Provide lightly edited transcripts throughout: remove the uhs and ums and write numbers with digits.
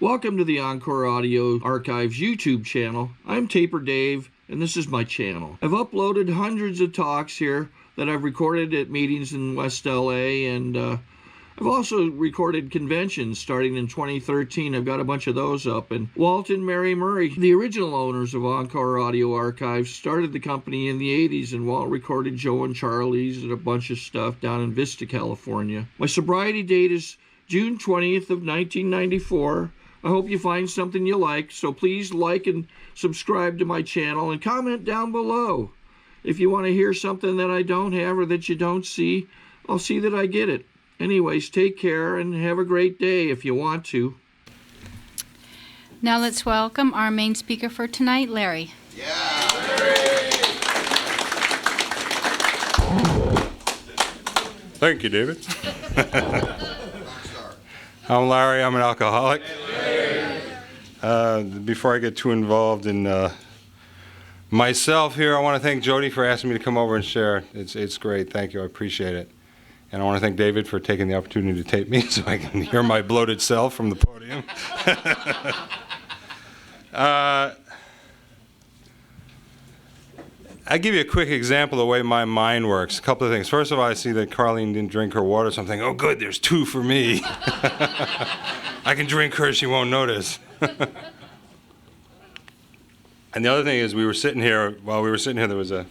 Welcome to the Encore Audio Archives YouTube channel. I'm Taper Dave, and this is my channel. I've uploaded hundreds of talks here that I've recorded at meetings in West LA, and I've also recorded conventions starting in 2013. I've got a bunch of those up. And Walt and Mary Murray, the original owners of Encore Audio Archives, started the company in the 80s, and Walt recorded Joe and Charlie's and a bunch of stuff down in Vista, California. My sobriety date is June 20th of 1994. I hope you find something you like, so please like and subscribe to my channel and comment down below. If you want to hear something that I don't have or that you don't see, I'll see that I get it. Anyways, take care and have a great day if you want to. Now let's welcome our main speaker for tonight, Larry. Yeah, Larry! Thank you, David. I'm Larry. I'm an alcoholic. Before I get too involved in myself here, I want to thank Jody for asking me to come over and share. It's great. Thank you. I appreciate it. And I want to thank David for taking the opportunity to tape me so I can hear my bloated self from the podium. I'll give you a quick example of the way my mind works. A couple of things. First of all, I see that Carlene didn't drink her water, so I'm thinking, oh good, there's two for me. I can drink her, she won't notice. And the other thing is, while we were sitting here, there was a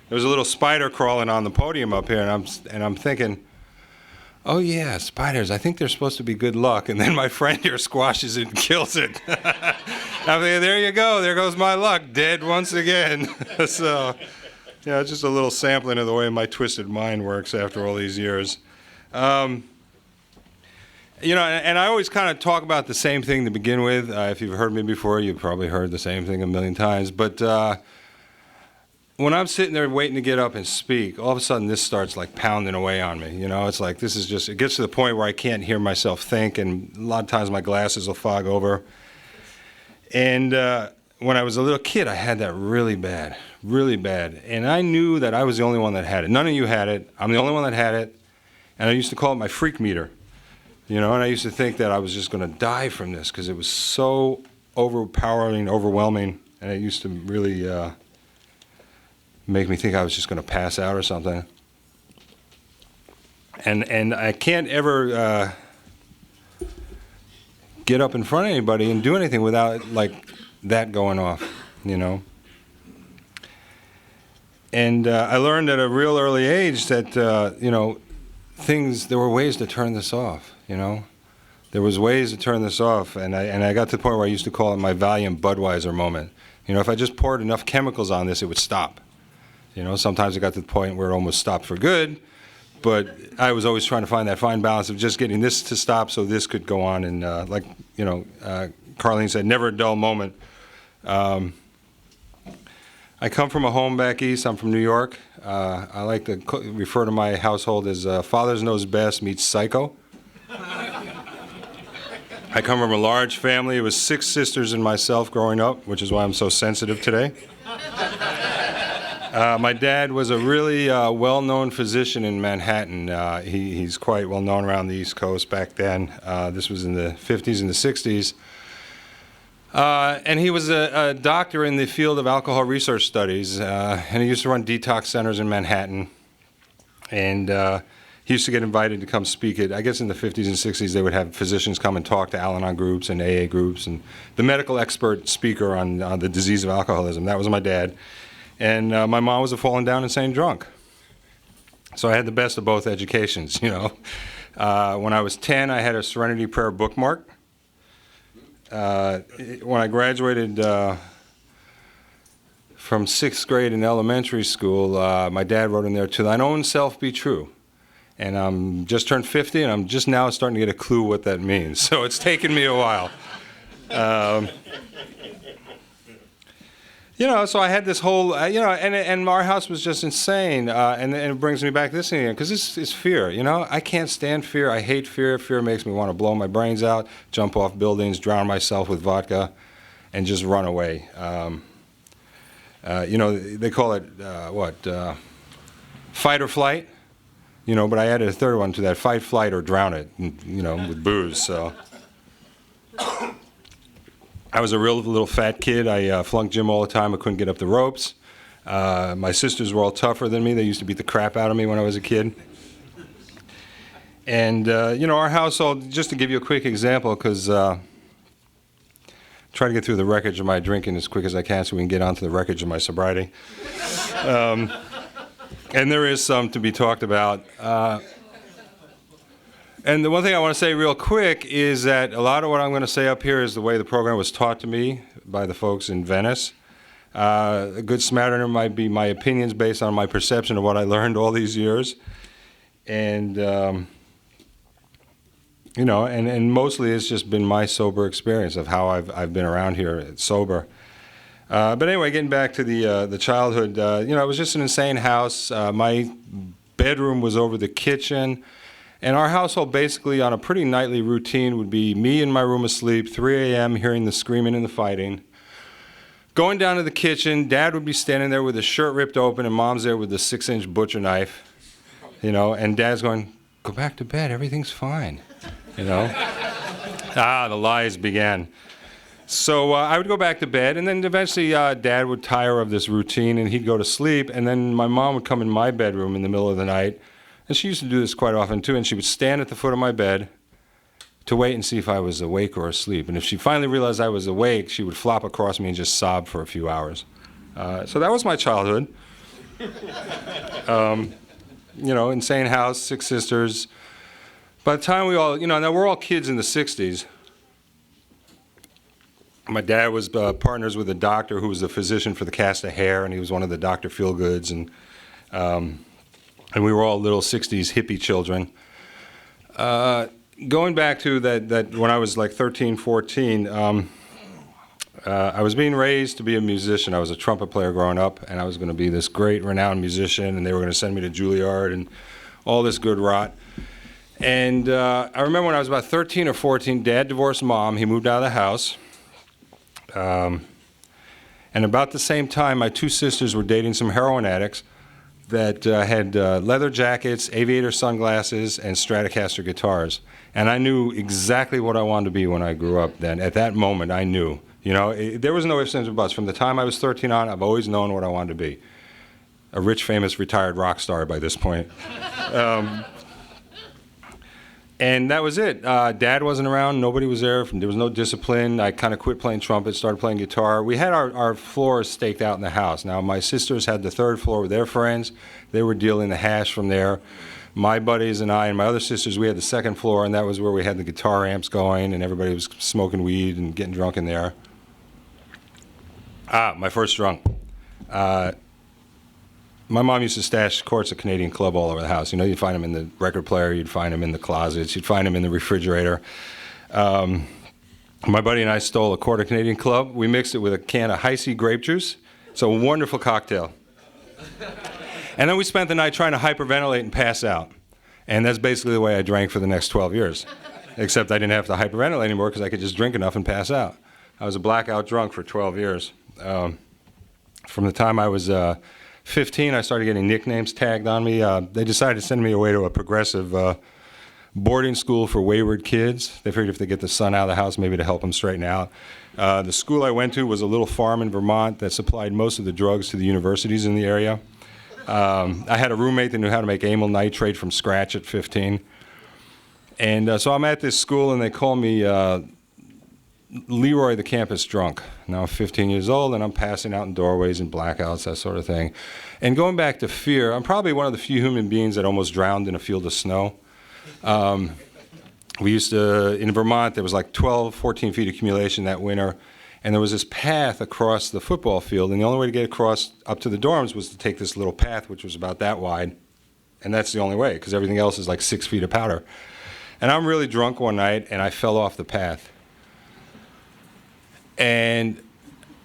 little spider crawling on the podium up here, and I'm thinking, oh yeah, spiders, I think they're supposed to be good luck. And then my friend here squashes it and kills it. I'm thinking, there you go, there goes my luck, dead once again. So, yeah, it's just a little sampling of the way my twisted mind works after all these years. You know, and I always kind of talk about the same thing to begin with. If you've heard me before, you've probably heard the same thing a million times. But when I'm sitting there waiting to get up and speak, all of a sudden this starts like pounding away on me. You know, it's like this is just, it gets to the point where I can't hear myself think, and a lot of times my glasses will fog over. And when I was a little kid, I had that really bad, really bad. And I knew that I was the only one that had it. None of you had it. I'm the only one that had it. And I used to call it my freak meter. You know, and I used to think that I was just going to die from this because it was so overpowering, overwhelming, and it used to really make me think I was just going to pass out or something. And I can't ever get up in front of anybody and do anything without like that going off, you know. And I learned at a real early age that you know, there were ways to turn this off. You know, there was ways to turn this off, and I got to the point where I used to call it my Valiant Budweiser moment. You know, if I just poured enough chemicals on this, it would stop. You know, sometimes it got to the point where it almost stopped for good, but I was always trying to find that fine balance of just getting this to stop so this could go on. And like, you know, Carlene said, never a dull moment. I come from a home back east. I'm from New York. I like to refer to my household as Father's Knows Best meets Psycho. I come from a large family. It was 6 sisters and myself growing up, which is why I'm so sensitive today. My dad was a really well-known physician in Manhattan. He's quite well-known around the East Coast back then. This was in the 50s and the 60s. And he was a doctor in the field of alcohol research studies, and he used to run detox centers in Manhattan. And he used to get invited to come speak at, I guess in the 50s and 60s, they would have physicians come and talk to Al-Anon groups and AA groups, and the medical expert speaker on the disease of alcoholism. That was my dad. And my mom was a fallen down insane drunk. So I had the best of both educations, you know. When I was 10, I had a Serenity Prayer bookmark. When I graduated from 6th grade in elementary school, my dad wrote in there, "To thine own self be true." And I'm just turned 50, and I'm just now starting to get a clue what that means. So it's taken me a while. You know, so I had this whole, you know, and our house was just insane. And it brings me back to this thing again, because this is fear, you know. I can't stand fear. I hate fear. Fear makes me want to blow my brains out, jump off buildings, drown myself with vodka, and just run away. You know, they call it, fight or flight? You know, but I added a third one to that: fight, flight, or drown it, you know, with booze. So I was a real little fat kid. I flunked gym all the time. I couldn't get up the ropes. My sisters were all tougher than me. They used to beat the crap out of me when I was a kid. And, our household, just to give you a quick example, because try to get through the wreckage of my drinking as quick as I can so we can get onto the wreckage of my sobriety. And there is some to be talked about. And the one thing I want to say real quick is that a lot of what I'm going to say up here is the way the program was taught to me by the folks in Venice. A good smattering might be my opinions based on my perception of what I learned all these years. And, and mostly it's just been my sober experience of how I've been around here sober. But anyway, getting back to the childhood, it was just an insane house. My bedroom was over the kitchen. And our household basically on a pretty nightly routine would be me in my room asleep, 3 a.m., hearing the screaming and the fighting. Going down to the kitchen, Dad would be standing there with his shirt ripped open and Mom's there with the 6-inch butcher knife, and Dad's going, "Go back to bed, everything's fine," the lies began. So I would go back to bed, and then eventually Dad would tire of this routine and he'd go to sleep, and then my mom would come in my bedroom in the middle of the night. And she used to do this quite often, too, and she would stand at the foot of my bed to wait and see if I was awake or asleep. And if she finally realized I was awake, she would flop across me and just sob for a few hours. So that was my childhood. Insane house, 6 sisters. By the time we all, now we're all kids in the 60s. My dad was partners with a doctor who was the physician for the cast of Hair, and he was one of the Dr. Feelgoods, and we were all little 60s hippie children. Going back to that when I was like 13, 14, I was being raised to be a musician. I was a trumpet player growing up, and I was going to be this great, renowned musician, and they were going to send me to Juilliard and all this good rot. And I remember when I was about 13 or 14, Dad divorced Mom. He moved out of the house. And about the same time, my 2 sisters were dating some heroin addicts that had leather jackets, aviator sunglasses, and Stratocaster guitars. And I knew exactly what I wanted to be when I grew up then. At that moment, I knew. There was no ifs, ands, or buts. From the time I was 13 on, I've always known what I wanted to be. A rich, famous, retired rock star by this point. And that was it. Dad wasn't around. Nobody was there. There was no discipline. I kind of quit playing trumpet, started playing guitar. We had our floors staked out in the house. Now, my sisters had the 3rd floor with their friends. They were dealing the hash from there. My buddies and I and my other sisters, we had the 2nd floor, and that was where we had the guitar amps going, and everybody was smoking weed and getting drunk in there. My first drunk. My mom used to stash quarts of Canadian Club all over the house. You'd find them in the record player, you'd find them in the closets, you'd find them in the refrigerator. My buddy and I stole a quart of Canadian Club. We mixed it with a can of Hi-C grape juice. It's a wonderful cocktail. And then we spent the night trying to hyperventilate and pass out. And that's basically the way I drank for the next 12 years. Except I didn't have to hyperventilate anymore because I could just drink enough and pass out. I was a blackout drunk for 12 years. From the time I was 15, I started getting nicknames tagged on me. They decided to send me away to a progressive boarding school for wayward kids. They figured if they get the son out of the house, maybe to help them straighten out. The school I went to was a little farm in Vermont that supplied most of the drugs to the universities in the area. I had a roommate that knew how to make amyl nitrate from scratch at 15. And so I'm at this school, and they call me Leroy the campus drunk. Now I'm 15 years old, and I'm passing out in doorways and blackouts, that sort of thing. And going back to fear, I'm probably one of the few human beings that almost drowned in a field of snow. We used to, in Vermont, there was like 12, 14 feet accumulation that winter, and there was this path across the football field, and the only way to get across up to the dorms was to take this little path, which was about that wide, and that's the only way, because everything else is like 6 feet of powder. And I'm really drunk one night, and I fell off the path. And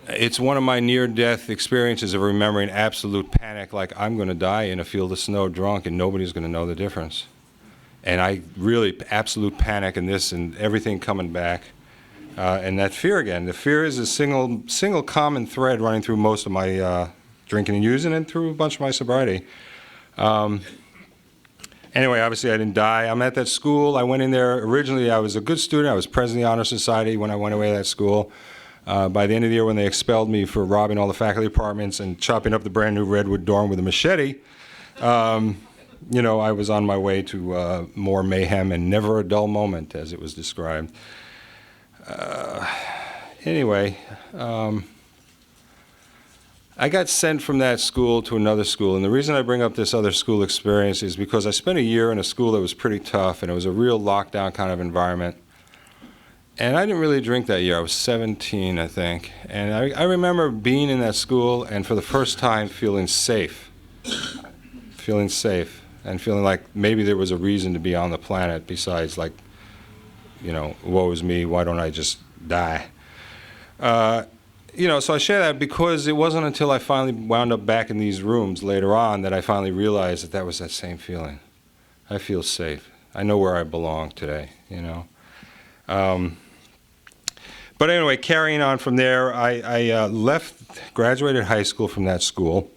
it's one of my near-death experiences of remembering absolute panic, like I'm going to die in a field of snow drunk and nobody's going to know the difference. And I really, absolute panic in this and everything coming back. And that fear again. The fear is a single common thread running through most of my drinking and using and through a bunch of my sobriety. Anyway, obviously I didn't die. I'm at that school. I went in there. Originally, I was a good student. I was president of the Honor Society when I went away to that school. By the end of the year, when they expelled me for robbing all the faculty apartments and chopping up the brand new redwood dorm with a machete, I was on my way to more mayhem and never a dull moment, as it was described. Anyway, I got sent from that school to another school, and the reason I bring up this other school experience is because I spent a year in a school that was pretty tough, and it was a real lockdown kind of environment. And I didn't really drink that year. I was 17, I think. And I remember being in that school and for the first time feeling safe. And feeling like maybe there was a reason to be on the planet besides like, woe is me, why don't I just die? So I share that because it wasn't until I finally wound up back in these rooms later on that I finally realized that was that same feeling. I feel safe. I know where I belong today, But anyway, carrying on from there, I graduated high school from that school,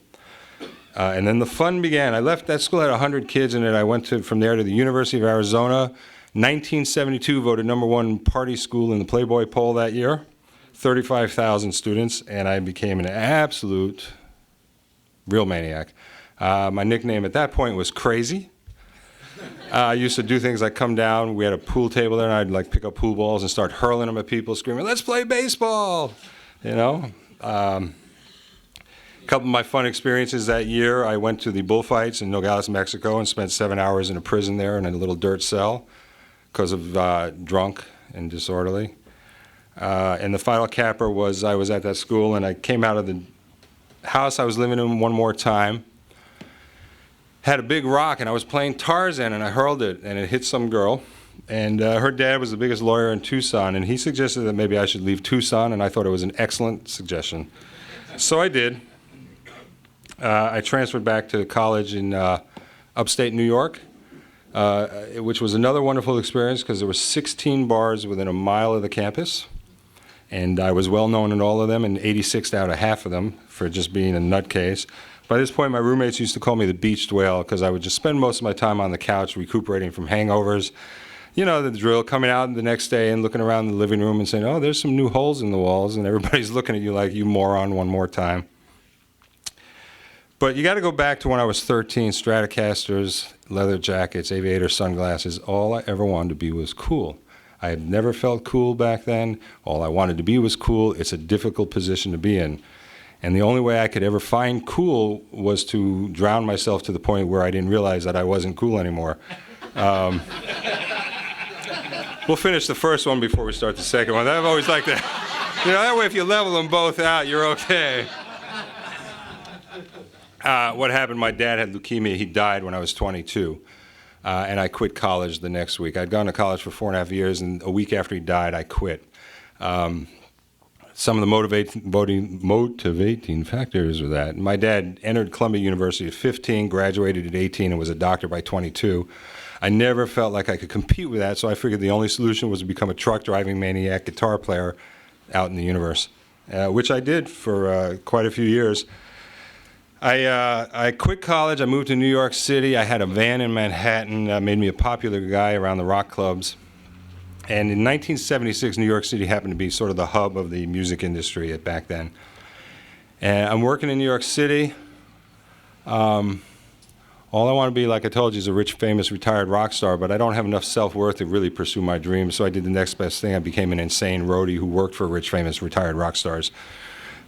and then the fun began. I left that school, had 100 kids in it. I went from there to the University of Arizona. 1972 voted #1 party school in the Playboy poll that year, 35,000 students, and I became an absolute real maniac. My nickname at that point was Crazy. I used to do things like come down, we had a pool table there, and I'd like pick up pool balls and start hurling them at people, screaming, "Let's play baseball!" A couple of my fun experiences that year, I went to the bullfights in Nogales, Mexico, and spent 7 hours in a prison there in a little dirt cell because of drunk and disorderly. And the final capper was I was at that school, and I came out of the house I was living in one more time, had a big rock, and I was playing Tarzan, and I hurled it, and it hit some girl. And her dad was the biggest lawyer in Tucson, and he suggested that maybe I should leave Tucson, and I thought it was an excellent suggestion. So I did. I transferred back to college in upstate New York, which was another wonderful experience because there were 16 bars within a mile of the campus, and I was well known in all of them, and 86th out of half of them for just being a nutcase. By this point, my roommates used to call me the beached whale because I would just spend most of my time on the couch recuperating from hangovers. The drill, coming out the next day and looking around the living room and saying, "Oh, there's some new holes in the walls," and everybody's looking at you like, "You moron," one more time. But you got to go back to when I was 13, Stratocasters, leather jackets, aviator sunglasses. All I ever wanted to be was cool. I had never felt cool back then. All I wanted to be was cool. It's a difficult position to be in. And the only way I could ever find cool was to drown myself to the point where I didn't realize that I wasn't cool anymore. We'll finish the first one before we start the second one. I've always liked that. That way if you level them both out, you're okay. What happened, my dad had leukemia. He died when I was 22. And I quit college the next week. I'd gone to college for 4.5 years, and a week after he died, I quit. Some of the motivating factors were that. My dad entered Columbia University at 15, graduated at 18, and was a doctor by 22. I never felt like I could compete with that, so I figured the only solution was to become a truck-driving maniac guitar player out in the universe, which I did for quite a few years. I quit college. I moved to New York City. I had a van in Manhattan that made me a popular guy around the rock clubs. And in 1976, New York City happened to be sort of the hub of the music industry back then. And I'm working in New York City. All I want to be, like I told you, is a rich, famous, retired rock star, but I don't have enough self-worth to really pursue my dreams, so I did the next best thing. I became an insane roadie who worked for rich, famous, retired rock stars.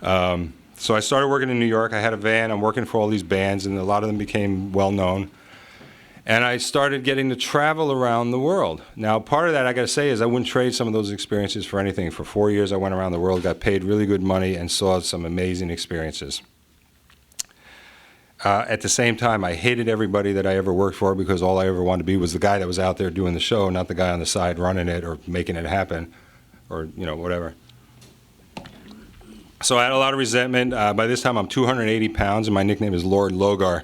So I started working in New York. I had a van. I'm working for all these bands, and a lot of them became well-known. And I started getting to travel around the world. Now, part of that, I got to say, is I wouldn't trade some of those experiences for anything. For 4 years, I went around the world, got paid really good money, and saw some amazing experiences. At the same time, I hated everybody that I ever worked for because all I ever wanted to be was the guy that was out there doing the show, not the guy on the side running it or making it happen or, whatever. So I had a lot of resentment. By this time, I'm 280 pounds, and my nickname is Lord Logar.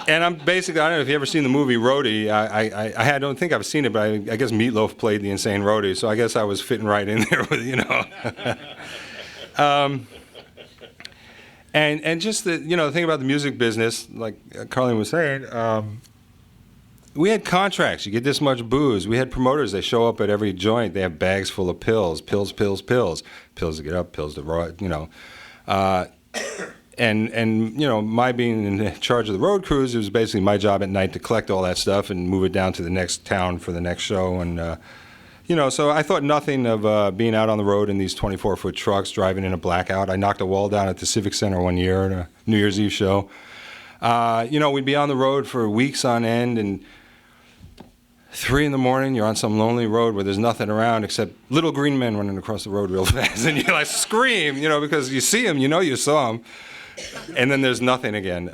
And I'm basically, I don't know if you've ever seen the movie Roadie. I don't think I've seen it, but I guess Meatloaf played the insane roadie, so I guess I was fitting right in there with, And just the thing about the music business, like Carlene was saying, we had contracts. You get this much booze. We had promoters. They show up at every joint. They have bags full of pills, pills to get up, pills to ride, And my being in charge of the road crews, it was basically my job at night to collect all that stuff and move it down to the next town for the next show. And, so I thought nothing of being out on the road in these 24-foot trucks, driving in a blackout. I knocked a wall down at the Civic Center one year at a New Year's Eve show. We'd be on the road for weeks on end, and 3 a.m, you're on some lonely road where there's nothing around except little green men running across the road real fast, and you like scream, because you see them, you saw them, and then there's nothing again.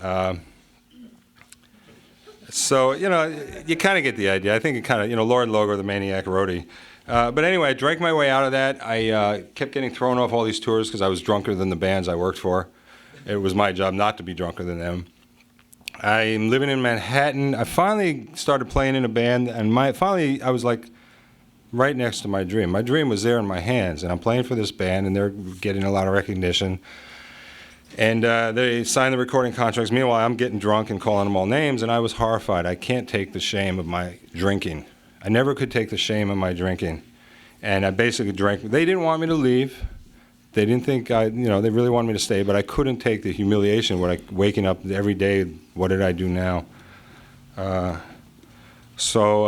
So, you kind of get the idea. I think it kind of, Lord Logo, the Maniac Roadie. But anyway, I drank my way out of that. I kept getting thrown off all these tours because I was drunker than the bands I worked for. It was my job not to be drunker than them. I'm living in Manhattan. I finally started playing in a band, and I was like right next to my dream. My dream was there in my hands, and I'm playing for this band, and they're getting a lot of recognition. And they signed the recording contracts. Meanwhile, I'm getting drunk and calling them all names, and I was horrified. I can't take the shame of my drinking. I never could take the shame of my drinking. And I basically drank. They didn't want me to leave. They didn't think they really wanted me to stay, but I couldn't take the humiliation waking up every day, what did I do now? So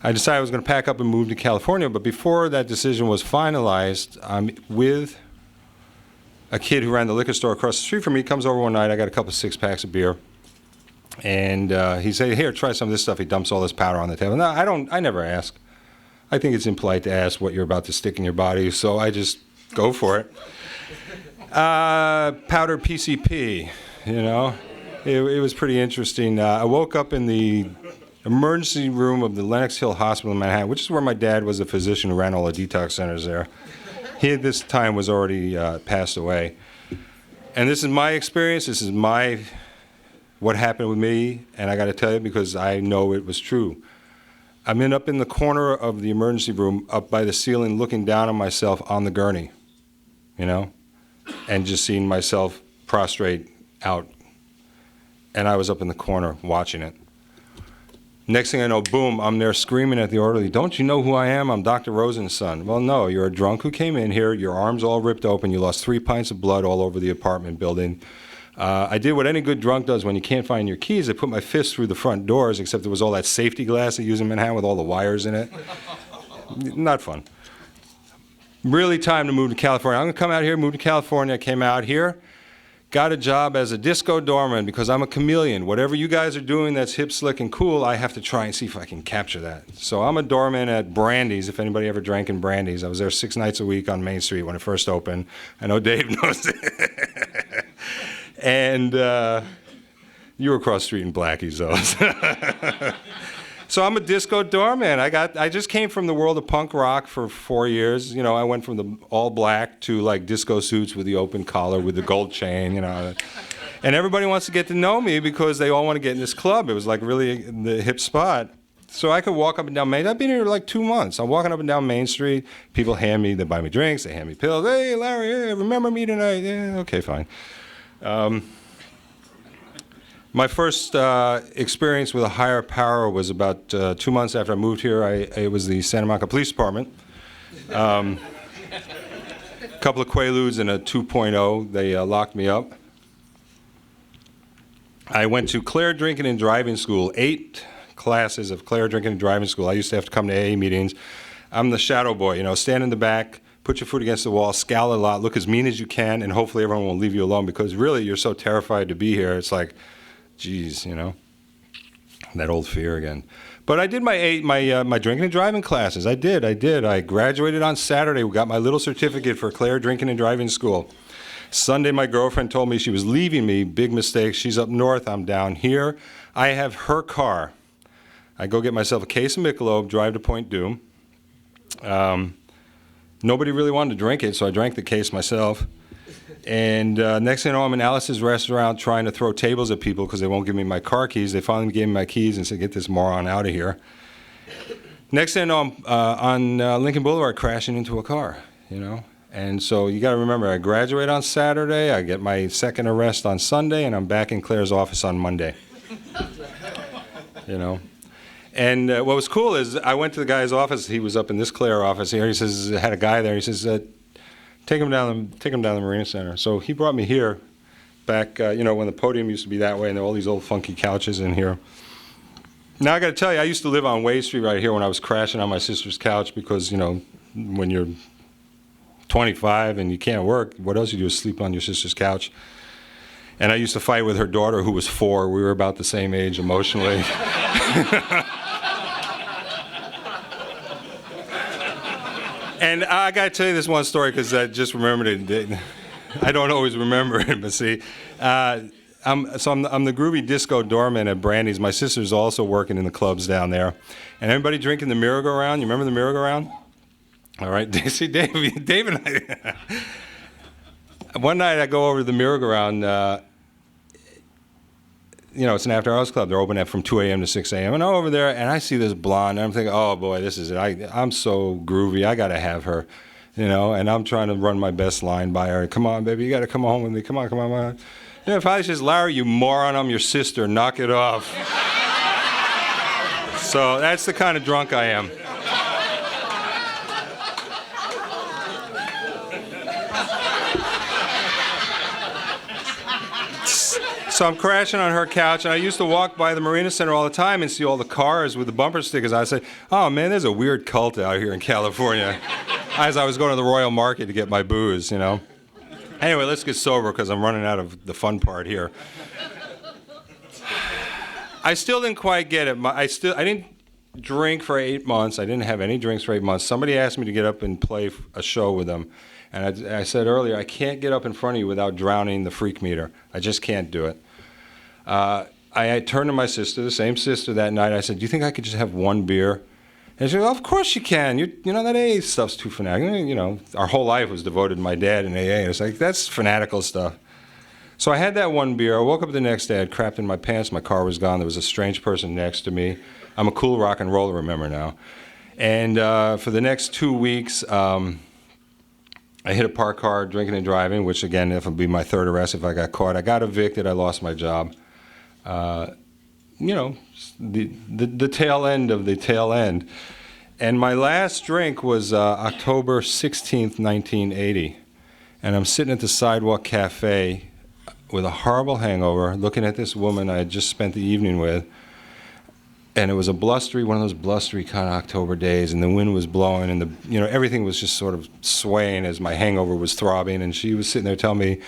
I decided I was going to pack up and move to California, but before that decision was finalized, I'm with a kid who ran the liquor store across the street from me. He comes over one night, I got a couple 6-packs of beer, and he said, here, try some of this stuff. He dumps all this powder on the table. No, I never ask. I think it's impolite to ask what you're about to stick in your body, so I just go for it. Powdered PCP, It was pretty interesting. I woke up in the emergency room of the Lenox Hill Hospital in Manhattan, which is where my dad was the physician who ran all the detox centers there. He at this time was already passed away. And this is my experience. This is what happened with me, and I got to tell you because I know it was true. I'm up in the corner of the emergency room, up by the ceiling, looking down on myself on the gurney, and just seeing myself prostrate out. And I was up in the corner watching it. Next thing I know, boom, I'm there screaming at the orderly, don't you know who I am? I'm Dr. Rosen's son. Well, no, you're a drunk who came in here, your arms all ripped open, you lost 3 pints of blood all over the apartment building. I did what any good drunk does when you can't find your keys. I put my fist through the front doors, except there was all that safety glass they use in Manhattan with all the wires in it. Not fun. Really time to move to California. I'm going to come out here, move to California. I came out here, got a job as a disco doorman because I'm a chameleon. Whatever you guys are doing that's hip, slick, and cool, I have to try and see if I can capture that. So I'm a doorman at Brandy's, if anybody ever drank in Brandy's. I was there 6 nights a week on Main Street when it first opened. I know Dave knows it. And you were across the street in Blackie's, though. So I'm a disco doorman. I just came from the world of punk rock for 4 years. I went from the all black to like disco suits with the open collar with the gold chain, And everybody wants to get to know me because they all want to get in this club. It was like really the hip spot. So I could walk up and down Main. I've been here like 2 months. I'm walking up and down Main Street. People they buy me drinks, they hand me pills. Hey, Larry, hey, remember me tonight? Yeah, okay, fine. My first experience with a higher power was about 2 months after I moved here. It was the Santa Monica Police Department. A couple of Quaaludes and a 2.0. They locked me up. I went to Claire Drinking and Driving School, 8 classes of Claire Drinking and Driving School. I used to have to come to AA meetings. I'm the shadow boy, stand in the back, put your foot against the wall, scowl a lot, look as mean as you can, and hopefully everyone will leave you alone because really you're so terrified to be here. It's like, geez, that old fear again. But I did my drinking and driving classes. I did. I graduated on Saturday. We got my little certificate for Claire Drinking and Driving School. Sunday, my girlfriend told me she was leaving me. Big mistake. She's up north. I'm down here. I have her car. I go get myself a case of Michelob, drive to Point Doom. Nobody really wanted to drink it, so I drank the case myself. And next thing you know, I'm in Alice's restaurant trying to throw tables at people because they won't give me my car keys. They finally gave me my keys and said, get this moron out of here. Next thing you know, I'm on Lincoln Boulevard crashing into a car, And so you got to remember, I graduate on Saturday, I get my second arrest on Sunday, and I'm back in Claire's office on Monday. And what was cool is I went to the guy's office. He was up in this Clare office here. He says, had a guy there. He says, take him down the Marina Center. So he brought me here back, when the podium used to be that way and there were all these old funky couches in here. Now, I got to tell you, I used to live on Way Street right here when I was crashing on my sister's couch because, when you're 25 and you can't work, what else you do is sleep on your sister's couch. And I used to fight with her daughter, who was 4. We were about the same age emotionally. And I got to tell you this one story because I just remembered it. I don't always remember it, but see, I'm the groovy disco doorman at Brandy's. My sister's also working in the clubs down there. And everybody drinking the merry-go-round. You remember the merry-go-round? All right. See, Dave and I... One night I go over to the merry-go-round. It's an after-hours club. They're open at from 2 a.m. to 6 a.m. And I'm over there, and I see this blonde, and I'm thinking, oh, boy, this is it. I'm so groovy. I got to have her, and I'm trying to run my best line by her. Come on, baby, you got to come home with me. Come on, come on. Finally says, Larry, you moron, I'm your sister. Knock it off. So that's the kind of drunk I am. So I'm crashing on her couch, and I used to walk by the Marina Center all the time and see all the cars with the bumper stickers. I say, oh, man, there's a weird cult out here in California. As I was going to the Royal Market to get my booze, Anyway, let's get sober because I'm running out of the fun part here. I still didn't quite get it. I didn't drink for 8 months. I didn't have any drinks for 8 months. Somebody asked me to get up and play a show with them. And I said earlier, I can't get up in front of you without drowning the freak meter. I just can't do it. I turned to my sister, the same sister that night. I said, do you think I could just have one beer? And she said, well, of course you can. That AA stuff's too fanatical. Our whole life was devoted to my dad and AA. And it's like, that's fanatical stuff. So I had that one beer. I woke up the next day. I had crapped in my pants. My car was gone. There was a strange person next to me. I'm a cool rock and roller, remember now. And for the next 2 weeks, I hit a parked car drinking and driving, which, again, if it would be my third arrest if I got caught. I got evicted. I lost my job. The tail end of the tail end. And my last drink was October 16th, 1980. And I'm sitting at the Sidewalk Cafe with a horrible hangover, looking at this woman I had just spent the evening with. And it was one of those blustery kind of October days, and the wind was blowing, and everything was just sort of swaying as my hangover was throbbing. And she was sitting there telling me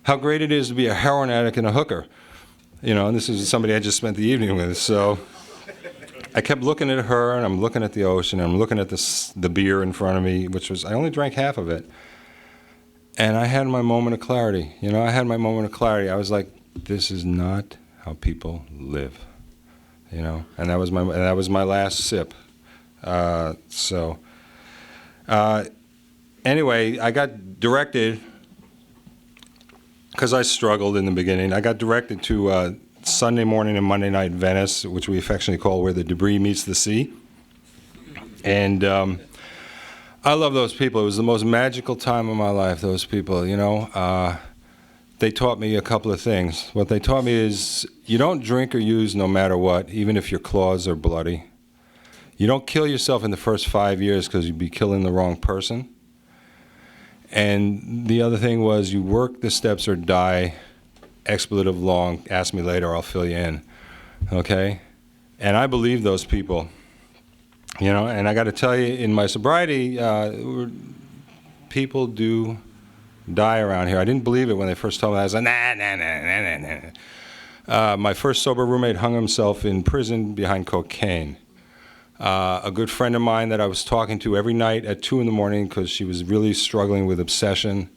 how great it is to be a heroin addict and a hooker. And this is somebody I just spent the evening with. So I kept looking at her, and I'm looking at the ocean, and I'm looking at the beer in front of me, I only drank half of it. And I had my moment of clarity. I was like, this is not how people live. And that was my last sip. Anyway, I got directed, because I struggled in the beginning, I got directed to Sunday morning and Monday night Venice, which we affectionately call Where the Debris Meets the Sea. And I love those people. It was the most magical time of my life, those people, They taught me a couple of things. What they taught me is you don't drink or use no matter what, even if your claws are bloody. You don't kill yourself in the first 5 years because you'd be killing the wrong person. And the other thing was you work the steps or die, expletive long, ask me later, I'll fill you in, okay? And I believe those people, and I got to tell you, in my sobriety, people do die around here. I didn't believe it when they first told me. I was like, nah. My first sober roommate hung himself in prison behind cocaine. A good friend of mine that I was talking to every night at 2 in the morning because she was really struggling with obsession.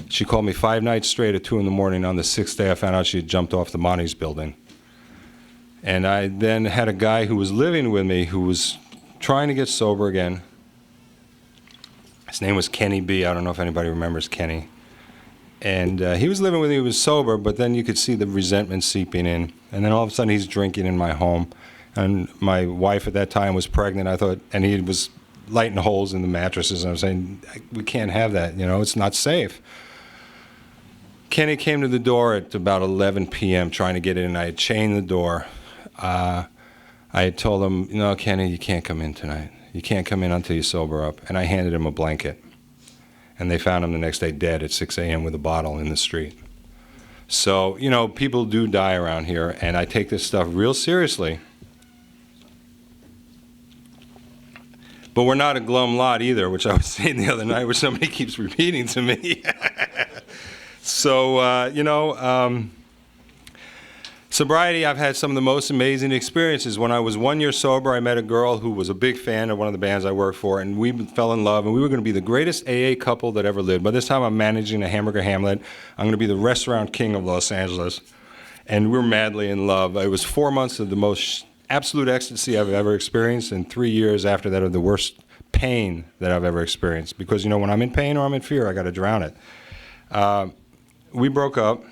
She called me 5 nights straight at 2 in the morning. On the 6th day, I found out she had jumped off the Monty's building. And I then had a guy who was living with me who was trying to get sober again. His name was Kenny B. I don't know if anybody remembers Kenny. And he was living with me. He was sober, but then you could see the resentment seeping in. And then all of a sudden, he's drinking in my home. And my wife at that time was pregnant, I thought, and he was lighting holes in the mattresses. And I was saying, we can't have that, it's not safe. Kenny came to the door at about 11 p.m. trying to get in. I had chained the door. I I had told him, no, Kenny, you can't come in tonight. You can't come in until you sober up. And I handed him a blanket. And they found him the next day dead at 6 a.m. with a bottle in the street. So, you know, people do die around here, and I take this stuff real seriously. But we're not a glum lot either, which I was saying the other night, which somebody keeps repeating to me. So, sobriety, I've had some of the most amazing experiences. When I was 1 year sober, I met a girl who was a big fan of one of the bands I worked for, and we fell in love, and we were going to be the greatest AA couple that ever lived. By this time, I'm managing a hamburger hamlet. I'm going to be the restaurant king of Los Angeles, and we're madly in love. It was 4 months of the most absolute ecstasy I've ever experienced, and 3 years after that of the worst pain that I've ever experienced. Because, you know, when I'm in pain or I'm in fear, I got to drown it. We broke up.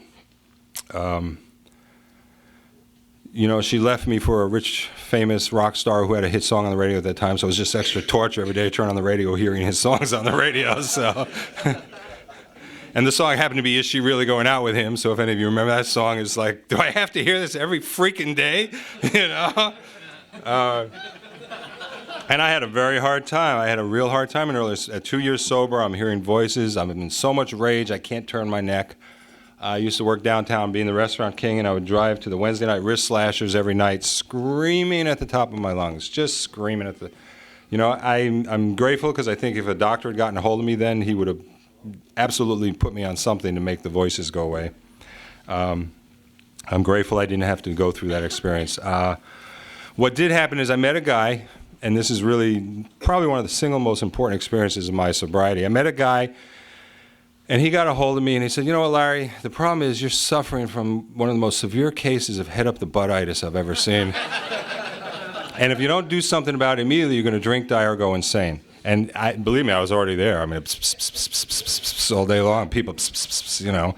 You know, she left me for a rich, famous rock star who had a hit song on the radio at that time, so it was just extra torture every day to turn on the radio hearing his songs on the radio, so. And the song happened to be Is She Really Going Out With Him? So if any of you remember that song, it's like, do I have to hear this every freaking day? You know? And I had a very hard time. I had a real hard time in earlier. At 2 years sober, I'm hearing voices. I'm in so much rage, I can't turn my neck. I used to work downtown being the restaurant king, and I would drive to the Wednesday night wrist slashers every night, screaming at the top of my lungs, just screaming at the, you know, I'm grateful because I think if a doctor had gotten a hold of me then, he would have absolutely put me on something to make the voices go away. I'm grateful I didn't have to go through that experience. What did happen is I met a guy, and this is really probably one of the single most important experiences of my sobriety. I met a guy, and he got a hold of me, and he said, you know what, Larry, the problem is you're suffering from one of the most severe cases of head-up-the-butt-itis I've ever seen. And if you don't do something about it immediately, you're going to drink, die, or go insane. And believe me, I was already there. I mean, all day long, people, you know.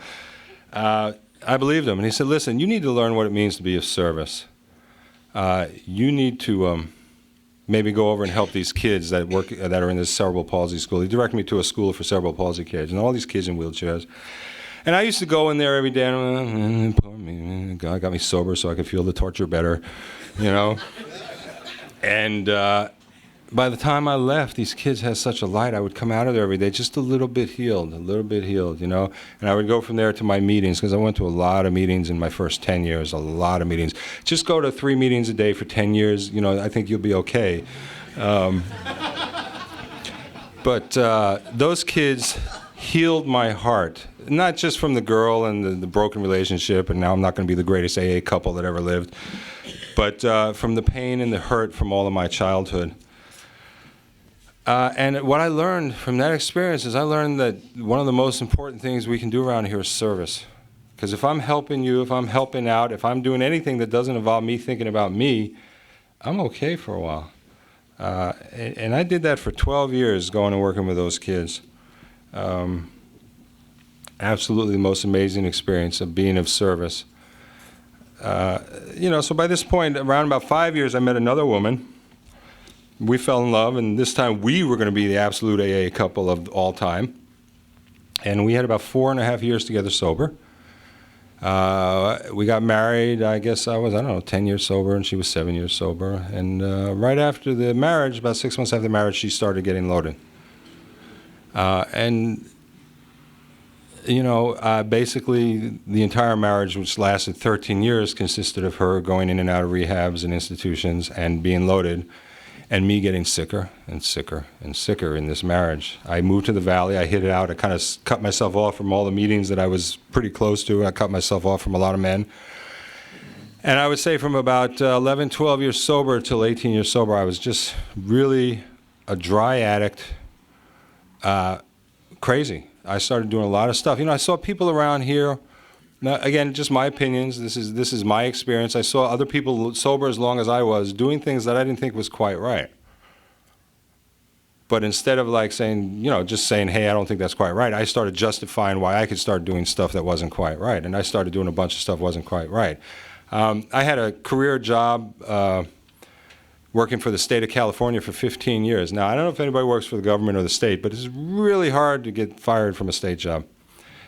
I believed him, and he said, listen, you need to learn what it means to be of service. You need to maybe go over and help these kids that are in this cerebral palsy school. He directed me to a school for cerebral palsy kids, and all these kids in wheelchairs. And I used to go in there every day, and poor me, God got me sober so I could feel the torture better, you know. And by the time I left, these kids had such a light. I would come out of there every day just a little bit healed, you know. And I would go from there to my meetings, because I went to a lot of meetings in my first 10 years, a lot of meetings. Just go to 3 meetings a day for 10 years, you know, I think you'll be okay. But those kids healed my heart, not just from the girl and the broken relationship, and now I'm not going to be the greatest AA couple that ever lived, but from the pain and the hurt from all of my childhood. And what I learned from that experience is I learned that one of the most important things we can do around here is service. Because if I'm helping you, if I'm helping out, if I'm doing anything that doesn't involve me thinking about me, I'm okay for a while. And I did that for 12 years, going and working with those kids. Absolutely the most amazing experience of being of service. You know, so by this point, around about 5 years, I met another woman. We fell in love, and this time we were going to be the absolute AA couple of all time. And we had about 4.5 years together sober. We got married, I guess I don't know, 10 years sober, and she was 7 years sober. And right after the marriage, about 6 months after the marriage, she started getting loaded. And, you know, basically the entire marriage, which lasted 13 years, consisted of her going in and out of rehabs and institutions and being loaded, and me getting sicker and sicker and sicker in this marriage. I moved to the Valley, I hid it out, I kind of cut myself off from all the meetings that I was pretty close to, I cut myself off from a lot of men. And I would say from about 11, 12 years sober till 18 years sober, I was just really a dry addict, crazy. I started doing a lot of stuff. You know, I saw people around here, now, again, just my opinions, this is my experience. I saw other people sober as long as I was doing things that I didn't think was quite right. But instead of like saying, you know, just saying, hey, I don't think that's quite right, I started justifying why I could start doing stuff that wasn't quite right. And I started doing a bunch of stuff that wasn't quite right. I had a career job working for the state of California for 15 years. Now, I don't know if anybody works for the government or the state, but it's really hard to get fired from a state job.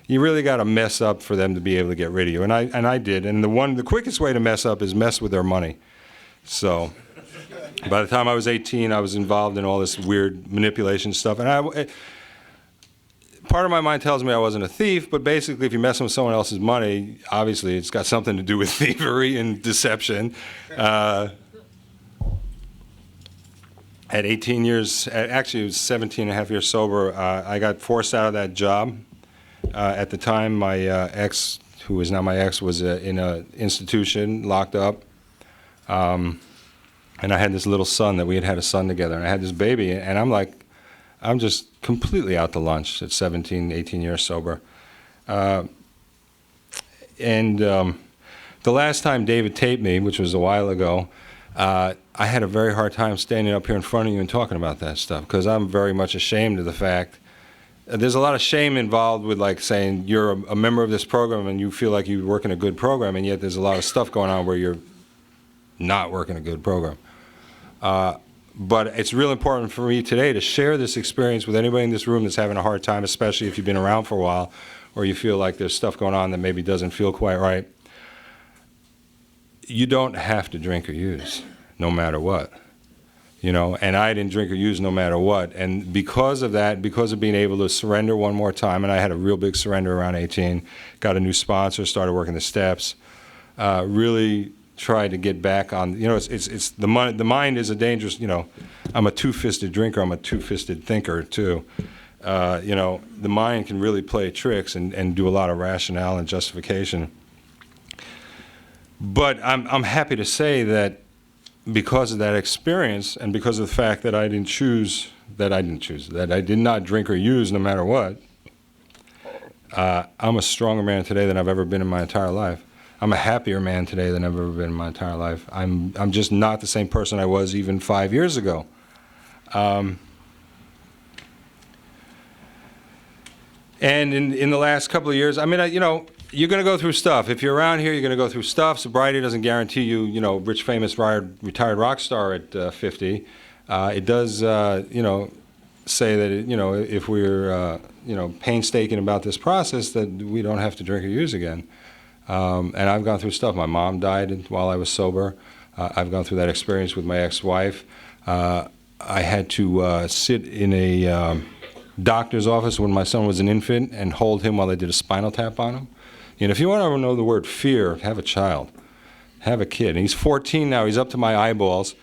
You really got to mess up for them to be able to get rid of you, and I did. And the quickest way to mess up is mess with their money. So By the time I was 18, I was involved in all this weird manipulation stuff. And part of my mind tells me I wasn't a thief, but basically if you're messing with someone else's money, obviously it's got something to do with thievery and deception. At 18 years, actually it was 17 and a half years sober, I got forced out of that job. At the time, my ex, who is now my ex, was in an institution, locked up. And I had this little son that we had a son together, and I had this baby, and I'm just completely out to lunch at 17, 18 years sober. The last time David taped me, which was a while ago, I had a very hard time standing up here in front of you and talking about that stuff, because I'm very much ashamed of the fact. There's a lot of shame involved with like saying you're a member of this program and you feel like you work in a good program, and yet there's a lot of stuff going on where you're not working a good program. But it's real important for me today to share this experience with anybody in this room that's having a hard time, especially if you've been around for a while or you feel like there's stuff going on that maybe doesn't feel quite right. You don't have to drink or use, no matter what. You know, and I didn't drink or use no matter what. And because of that, because of being able to surrender one more time, and I had a real big surrender around 18, got a new sponsor, started working the steps, really tried to get back on, you know, it's the mind is a dangerous, you know, I'm a two-fisted drinker, I'm a two-fisted thinker too. You know, the mind can really play tricks and do a lot of rationale and justification. But I'm happy to say that because of that experience and because of the fact that I did not drink or use no matter what, I'm a stronger man today than I've ever been in my entire life. I'm a happier man today than I've ever been in my entire life. I'm just not the same person I was even 5 years ago. And in the last couple of years, I mean, you know, you're going to go through stuff. If you're around here, you're going to go through stuff. Sobriety doesn't guarantee you, you know, rich, famous, retired rock star at 50. It does, you know, say that, you know, if we're, you know, painstaking about this process, that we don't have to drink or use again. And I've gone through stuff. My mom died while I was sober. I've gone through that experience with my ex-wife. I had to sit in a doctor's office when my son was an infant and hold him while they did a spinal tap on him. You know, if you want to know the word fear, have a child, have a kid. And he's 14 now. He's up to my eyeballs.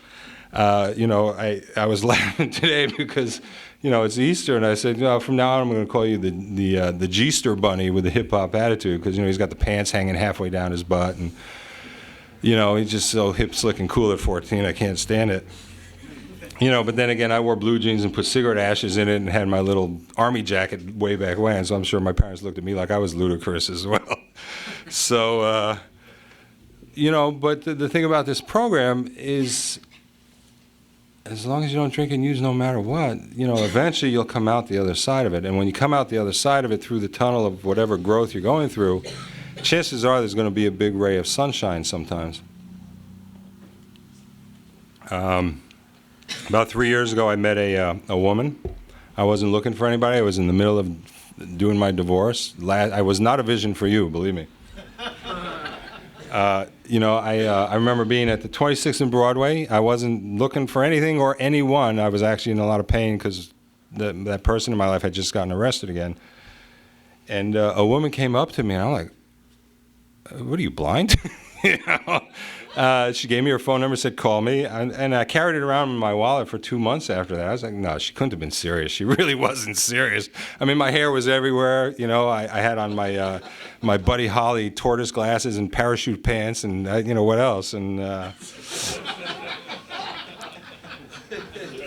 You know, I was laughing today because, you know, it's Easter, and I said, you know, from now on I'm going to call you the G-ster bunny with the hip hop attitude, because, you know, he's got the pants hanging halfway down his butt, and, you know, he's just so hip, slick, and cool at 14. I can't stand it. You know, but then again, I wore blue jeans and put cigarette ashes in it and had my little army jacket way back when, so I'm sure my parents looked at me like I was ludicrous as well. So, you know, but the thing about this program is, as long as you don't drink and use no matter what, you know, eventually you'll come out the other side of it. And when you come out the other side of it through the tunnel of whatever growth you're going through, chances are there's going to be a big ray of sunshine sometimes. About 3 years ago, I met a woman. I wasn't looking for anybody. I was in the middle of doing my divorce. I was not a vision for you, believe me. You know, I remember being at the 26th and Broadway. I wasn't looking for anything or anyone. I was actually in a lot of pain because that person in my life had just gotten arrested again. And a woman came up to me, and I'm like, what are you, blind? You know? She gave me her phone number, said, call me. And I carried it around in my wallet for 2 months after that. I was like, no, she couldn't have been serious. She really wasn't serious. I mean, my hair was everywhere. You know, I had on my my Buddy Holly tortoise glasses and parachute pants and, you know, what else? And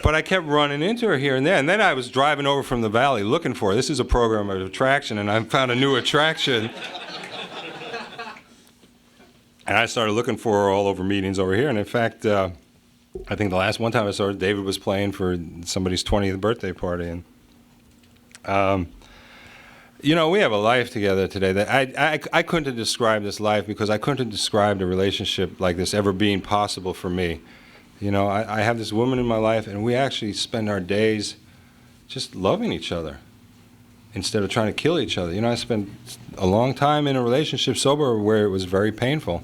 but I kept running into her here and there. And then I was driving over from the valley looking for her. This is a program of attraction, and I found a new attraction. And I started looking for her all over meetings over here. And in fact, I think the last one time I saw her, David was playing for somebody's 20th birthday party. And, you know, we have a life together today that I couldn't have described this life, because I couldn't have described a relationship like this ever being possible for me. You know, I have this woman in my life, and we actually spend our days just loving each other instead of trying to kill each other. You know, I spent a long time in a relationship sober where it was very painful.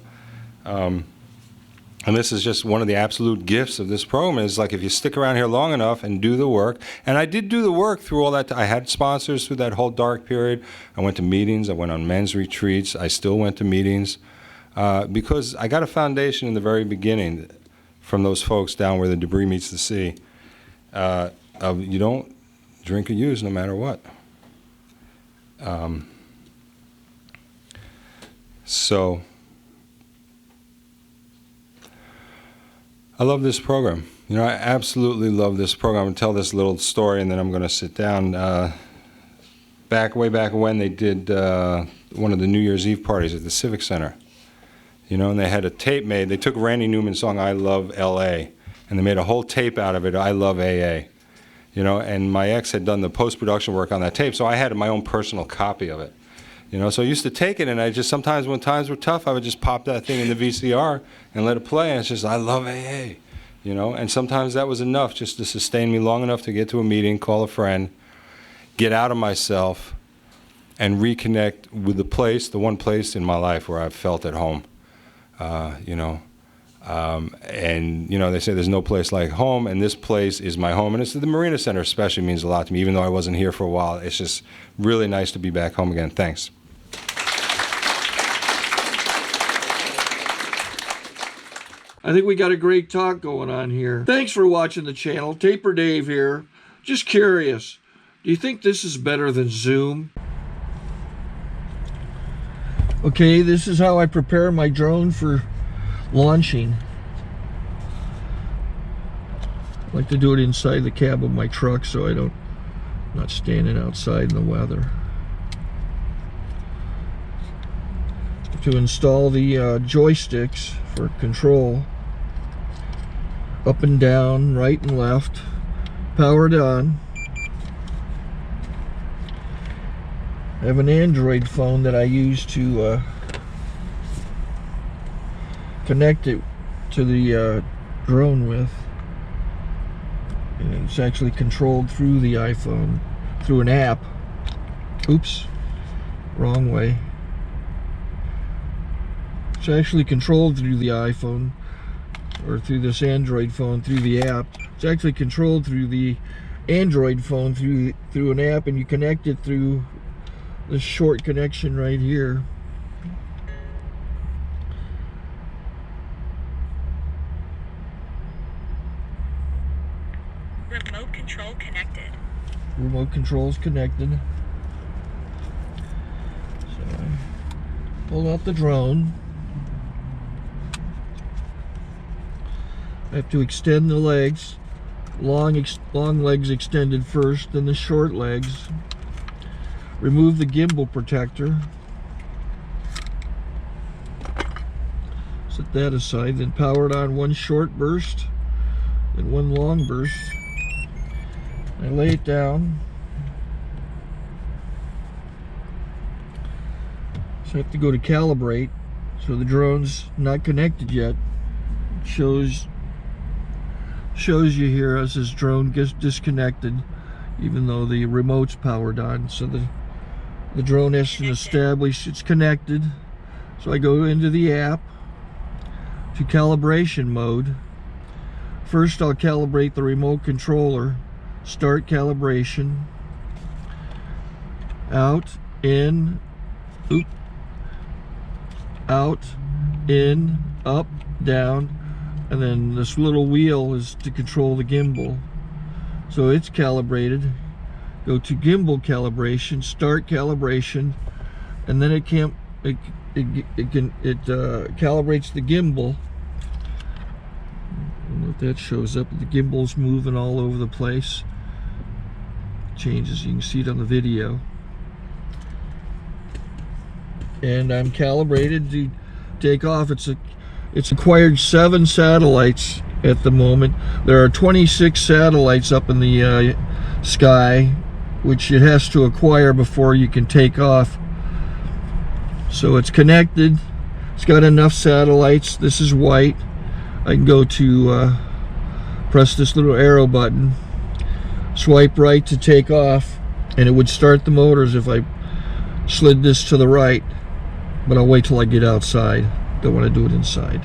And this is just one of the absolute gifts of this program, is like if you stick around here long enough and do the work. And I did do the work through all that. I had sponsors through that whole dark period. I went to meetings. I went on men's retreats. I still went to meetings because I got a foundation in the very beginning from those folks down where the debris meets the sea. Of you don't drink or use no matter what. So I love this program. You know, I absolutely love this program. I'm going to tell this little story and then I'm going to sit down. Way back when they did one of the New Year's Eve parties at the Civic Center. You know, and they had a tape made. They took Randy Newman's song, I Love L.A., and they made a whole tape out of it, I Love A.A. You know, and my ex had done the post-production work on that tape, so I had my own personal copy of it. You know, so I used to take it, and I just, sometimes when times were tough, I would just pop that thing in the VCR and let it play, and it's just, I love AA, you know, and sometimes that was enough just to sustain me long enough to get to a meeting, call a friend, get out of myself, and reconnect with the place, the one place in my life where I've felt at home, you know. And, you know, they say there's no place like home, and this place is my home. And it's the Marina Center especially means a lot to me, even though I wasn't here for a while. It's just really nice to be back home again. Thanks. I think we got a great talk going on here. Thanks for watching the channel. Taper Dave here. Just curious, do you think this is better than Zoom? Okay, this is how I prepare my drone for launching. I like to do it inside the cab of my truck so I'm not standing outside in the weather. To install the joysticks for control, up and down, right and left, powered on. I have an Android phone that I use to connect it to the drone with. And it's actually controlled through the iPhone, through an app. Oops, wrong way. It's actually controlled through the iPhone, or through this Android phone, through the app. It's actually controlled through the Android phone, through an app, and you connect it through this short connection right here. Remote control connected. Remote control's connected. So I pull out the drone. I have to extend the legs. Long legs extended first, then the short legs. Remove the gimbal protector. Set that aside, then power it on one short burst, then one long burst. I lay it down. So I have to go to calibrate. So the drone's not connected yet. It shows you here as this drone gets disconnected, even though the remote's powered on. So the drone has to establish it's connected. So I go into the app to calibration mode. First I'll calibrate the remote controller. Start calibration. Out, in, oop, out, in, up, down, and then this little wheel is to control the gimbal. So it's calibrated. Go to gimbal calibration, start calibration, and then it calibrates the gimbal. I don't know if that shows up. The gimbal's moving all over the place. Changes, you can see it on the video. And I'm calibrated to take off. It's acquired 7 satellites at the moment. There are 26 satellites up in the sky, which it has to acquire before you can take off. So it's connected. It's got enough satellites. This is white. I can go to press this little arrow button, swipe right to take off, and it would start the motors if I slid this to the right. But I'll wait till I get outside. Don't want to do it inside.